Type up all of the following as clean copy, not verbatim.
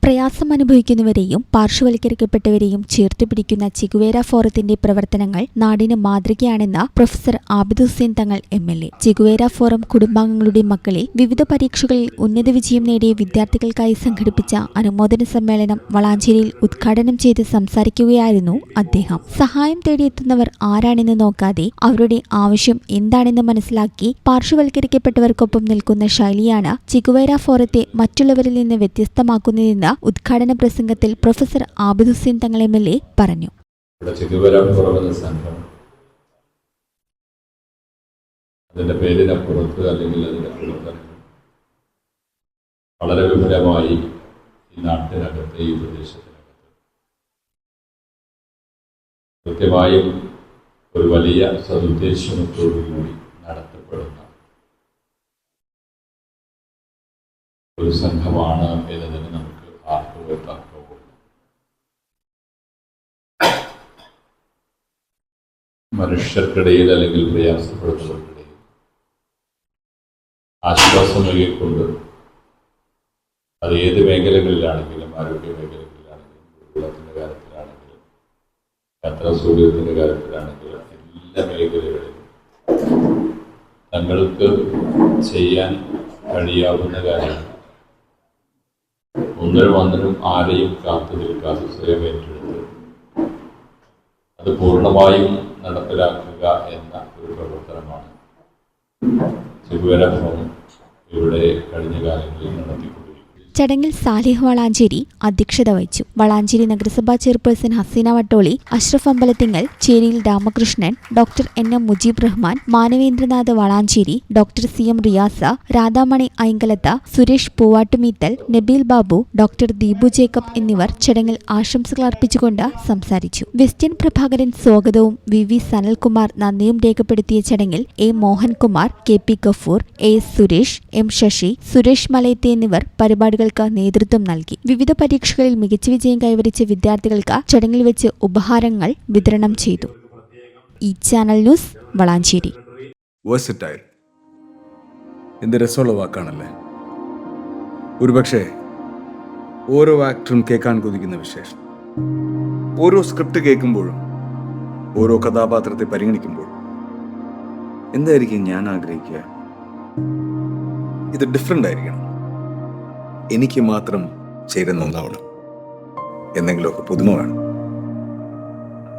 പ്രയാസം അനുഭവിക്കുന്നവരെയും പാർശ്വവൽക്കരിക്കപ്പെട്ടവരെയും ചേർത്തുപിടിക്കുന്ന ചിഗുവേര ഫോറത്തിന്റെ പ്രവർത്തനങ്ങൾ നാടിന് മാതൃകയാണെന്ന് professor Abid Hussain Thangal MLA. ചിഗുവേര forum കുടുംബാംഗങ്ങളുടെ മക്കളിൽ വിവിധ പരീക്ഷകളിൽ ഉന്നത വിജയം നേടിയ വിദ്യാർത്ഥികൾക്കായി സംഘടിപ്പിച്ച അനുമോദന സമ്മേളനം വളാഞ്ചേരിയിൽ ഉദ്ഘാടനം ചെയ്ത് സംസാരിക്കുകയായിരുന്നു അദ്ദേഹം. സഹായം തേടിയെത്തുന്നവർ ആരാണെന്ന് നോക്കാതെ അവരുടെ ആവശ്യം എന്താണെന്ന് മനസ്സിലാക്കി പാർശ്വവൽക്കരിക്കപ്പെട്ടവർക്കൊപ്പം നിൽക്കുന്ന ശൈലിയാണ് ചിഗുവേര ഫോറത്തെ മറ്റുള്ളവരിൽ നിന്ന് വ്യത്യസ്തമാക്കുന്നതെന്ന് ഉദ്ഘാടന പ്രസംഗത്തിൽ പ്രൊഫസർ ആബിദ് ഹുസൈൻ തങ്ങൾ MLA പറഞ്ഞു. അതിന്റെ പേരിനപ്പുറത്ത് അല്ലെങ്കിൽ അതിന്റെ പ്രവർത്തനം വളരെ വിപുലമായി ഈ നാട്ടിനകത്ത് ഈ പ്രദേശത്തിനകത്ത് കൃത്യമായും ഒരു വലിയ സതുദ്ദേശത്തോടുകൂടി നടത്തപ്പെടുന്ന ഒരു സംഘമാണ് എന്നതിന് നമുക്ക് ആർക്കും. മനുഷ്യർക്കിടയിൽ അല്ലെങ്കിൽ പ്രയാസപ്പെടുന്നവർക്കിടയിൽ ആശ്വാസം നൽകിക്കൊണ്ട് അത് ഏത് മേഖലകളിലാണെങ്കിലും, ആരോഗ്യ മേഖലകളിലാണെങ്കിലും, കുടിവെള്ളത്തിൻ്റെ കാര്യത്തിലാണെങ്കിലും, യാത്രാ സൗകര്യത്തിൻ്റെ കാര്യത്തിലാണെങ്കിലും, എല്ലാ മേഖലകളിലും തങ്ങൾക്ക് ചെയ്യാൻ കഴിയാവുന്ന കാര്യങ്ങൾ ഒന്നിനും ആരെയും കാത്തു നിൽക്കാതെ സ്വയം ഏറ്റെടുത്ത് അത് പൂർണ്ണമായും നടപ്പിലാക്കുക എന്ന ഒരു പ്രവർത്തനമാണ് ചിഗുവേര ഫോറം ഇവിടെ കഴിഞ്ഞ കാലങ്ങളിൽ നടത്തിക്കൊണ്ടിരിക്കുന്നത്. ചടങ്ങിൽ സാലിഹ് വളാഞ്ചേരി അധ്യക്ഷത വഹിച്ചു. വളാഞ്ചേരി നഗരസഭാ chairperson Haseena Vattoli, Ashraf Ambalathingal, Cheriyil Ramakrishnan, doctor NM Mujeeb Rahman, Manavendranath Valanchery, doctor CM Riyasa, Radhamani Ainkalath, Suresh Poovattumeethal, Nabeel Babu, doctor Deepu Jacob എന്നിവർ ചടങ്ങിൽ ആശംസകൾ അർപ്പിച്ചുകൊണ്ട് സംസാരിച്ചു. വെസ്റ്റ്യൻ പ്രഭാകരൻ സ്വാഗതവും VV സനൽകുമാർ നന്ദിയും രേഖപ്പെടുത്തിയ ചടങ്ങിൽ A Mohankumar, KP Gafoor, AS Suresh, M Sasi, Suresh മലയത്തെ എന്നിവർ പരിപാടികൾ നേതൃത്വം നൽകി. വിവിധ പരീക്ഷകളിൽ മികച്ച വിജയം കൈവരിച്ച വിദ്യാർത്ഥികൾക്ക് ചടങ്ങിൽ വെച്ച് ഉപഹാരങ്ങൾ വിതരണം ചെയ്തു. ഈ ചാനൽ ന്യൂസ് വളാഞ്ചേരി. വേഴ്സറ്റൈൽ എന്ത് രസമുള്ള വാക്കാണല്ലേ. ഒരുപക്ഷെ ഓരോ ആക്ടറും കേൾക്കാൻ കൊതിക്കുന്ന വിശേഷം. ഓരോ സ്ക്രിപ്റ്റ് കേൾക്കുമ്പോഴും ഓരോ കഥാപാത്രത്തെ പരിഗണിക്കുമ്പോഴും എന്തായിരിക്കും ഞാൻ ആഗ്രഹിക്കുക? ഇത് ഡിഫറെൻ്റ് ആയിരിക്കണം, എനിക്ക് മാത്രം ചേരുന്ന ഒന്നാവണം, എന്തെങ്കിലുമൊക്കെ പുതുമ വേണം,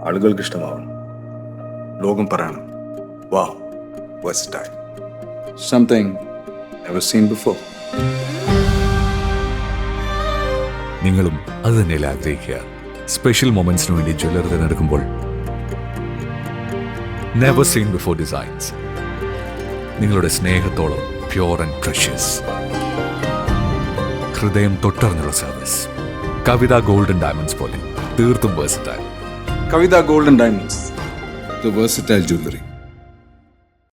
ആളുകൾക്ക് ഇഷ്ടമാവണം, ലോകം പറയണം, വാവ്, versatile, something never seen before. നിങ്ങളും അത് തന്നെയല്ലേ ആഗ്രഹിക്കുക? സ്പെഷ്യൽ മൊമെന്റ്സിന് വേണ്ടി ജ്വല്ലറി തിരഞ്ഞെടുക്കുമ്പോൾ നെവർ സീൻ ബിഫോർ ഡിസൈൻസ്, നിങ്ങളുടെ സ്നേഹത്തോളം പ്യൂർ ആൻഡ് പ്രഷ്യസ്, ഹൃദയം തൊട്ടറിഞ്ഞുള്ള സർവീസ്. കവിത ഗോൾഡൻ ഡയമണ്ട്സ് പോലെ തീർത്തും versatile. Kavitha golden diamonds, the versatile jewelry.